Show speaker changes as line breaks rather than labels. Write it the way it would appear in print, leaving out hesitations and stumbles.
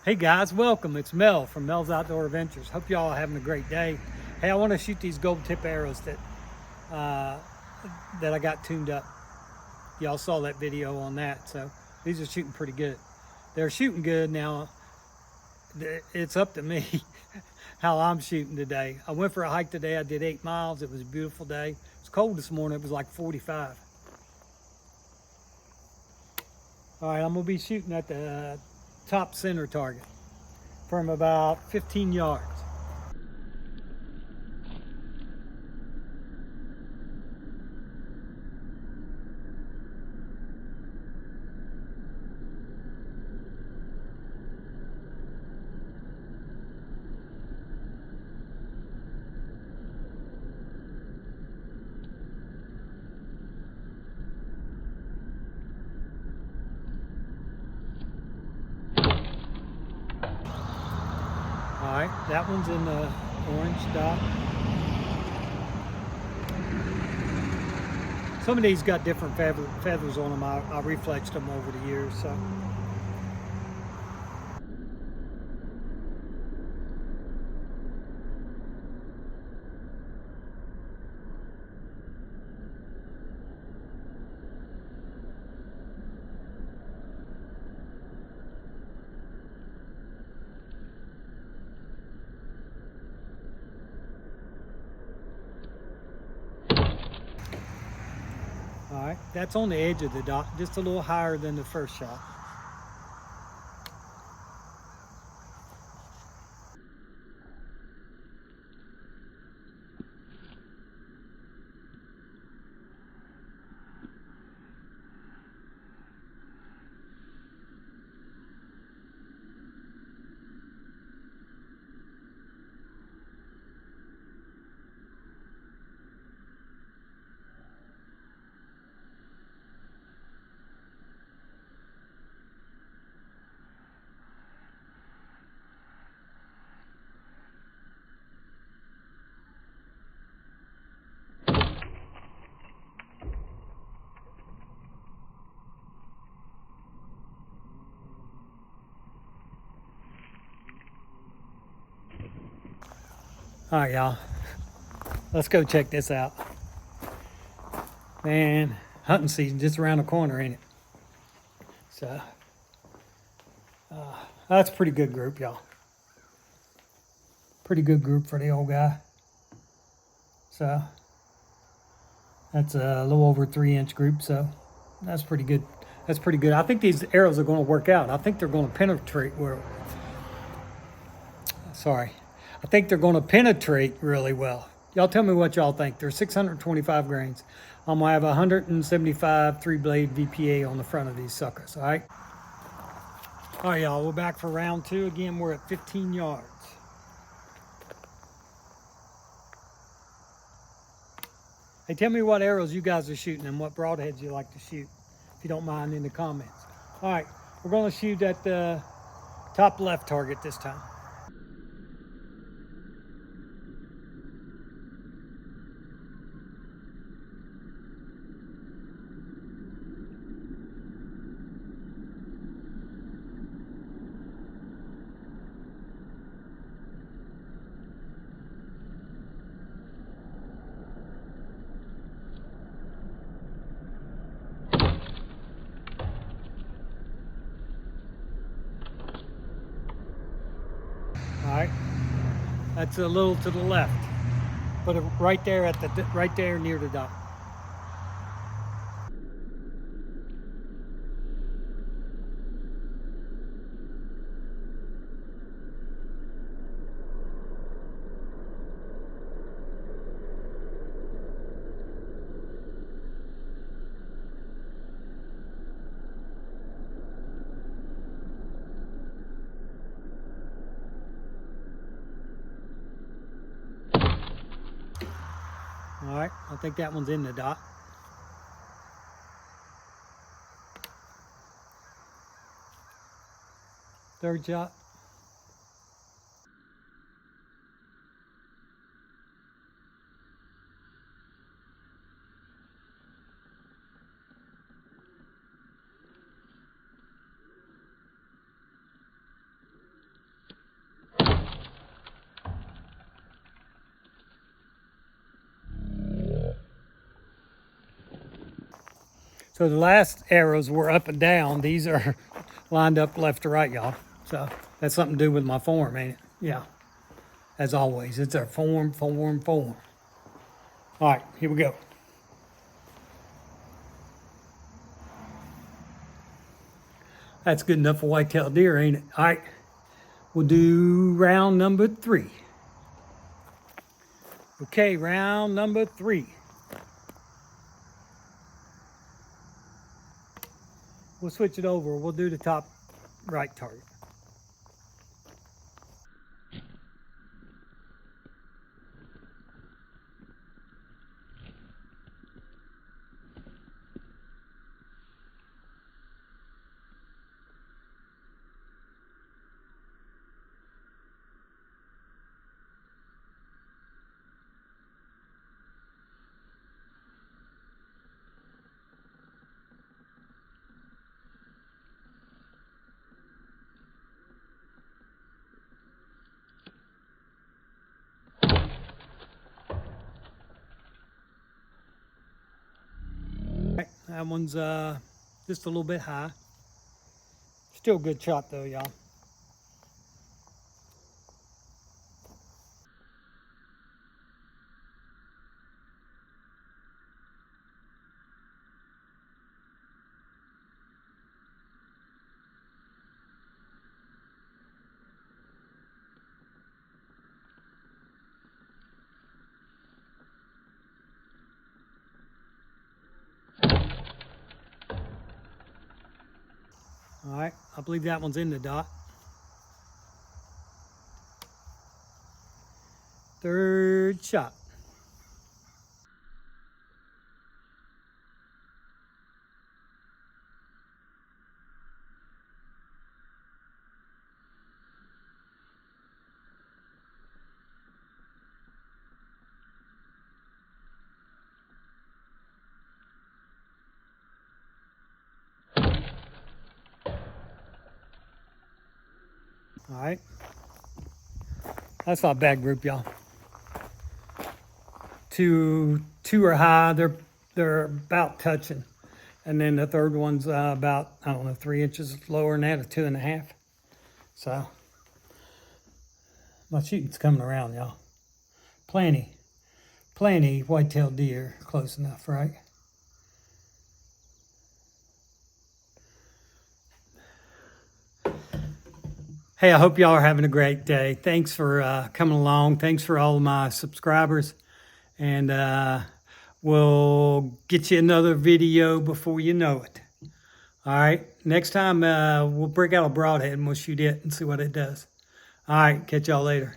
Hey guys, welcome. It's Mel from Mel's Outdoor Adventures. Hope y'all are having a great day. Hey, I want to shoot these gold tip arrows uh, that I got tuned up. Y'all saw that video on that, so these are shooting pretty good. They're shooting good now. It's up to me how I'm shooting today. I went for a hike today. I did 8 miles. It was a beautiful day. It's cold this morning. It was like 45. All right, I'm gonna be shooting at the top center target from about 15 yards. All right, that one's in the orange dot. Some of these got different feathers on them. I reflexed them over the years, so. All right, that's on the edge of the dot, just a little higher than the first shot. All right, y'all, let's go check this out. Man, hunting season just around the corner, ain't it? So, that's a pretty good group, y'all. Pretty good group for the old guy. So, that's a little over 3-inch group, so that's pretty good. That's pretty good. I think these arrows are going to work out. I think they're going to penetrate I think they're going to penetrate really well. Y'all tell me what y'all think. They're 625 grains. I'm going to have 175 3-blade VPA on the front of these suckers, all right? All right, y'all, we're back for round 2. Again, we're at 15 yards. Hey, tell me what arrows you guys are shooting and what broadheads you like to shoot, if you don't mind, in the comments. All right, we're going to shoot at the top left target this time. All right, that's a little to the left. Put it right there right there near the dot. All right, I think that one's in the dot. Third shot. So the last arrows were up and down. These are lined up left to right, y'all. So that's something to do with my form, ain't it? Yeah. As always, it's our form. All right, here we go. That's good enough for white-tailed deer, ain't it? All right, we'll do round number 3. Okay, round number 3. We'll switch it over. We'll do the top right target. That one's just a little bit high. Still a good shot though, y'all. All right, I believe that one's in the dot. Third shot. All right, that's not a bad group, y'all. Two are high. They're about touching, and then the third one's about, I don't know, 3 inches lower than that, or 2.5. So my shooting's coming around, y'all. Plenty white-tailed deer close enough, right? Hey, I hope y'all are having a great day. Thanks for coming along. Thanks for all of my subscribers. And we'll get you another video before you know it. All right. Next time, we'll break out a broadhead and we'll shoot it and see what it does. All right. Catch y'all later.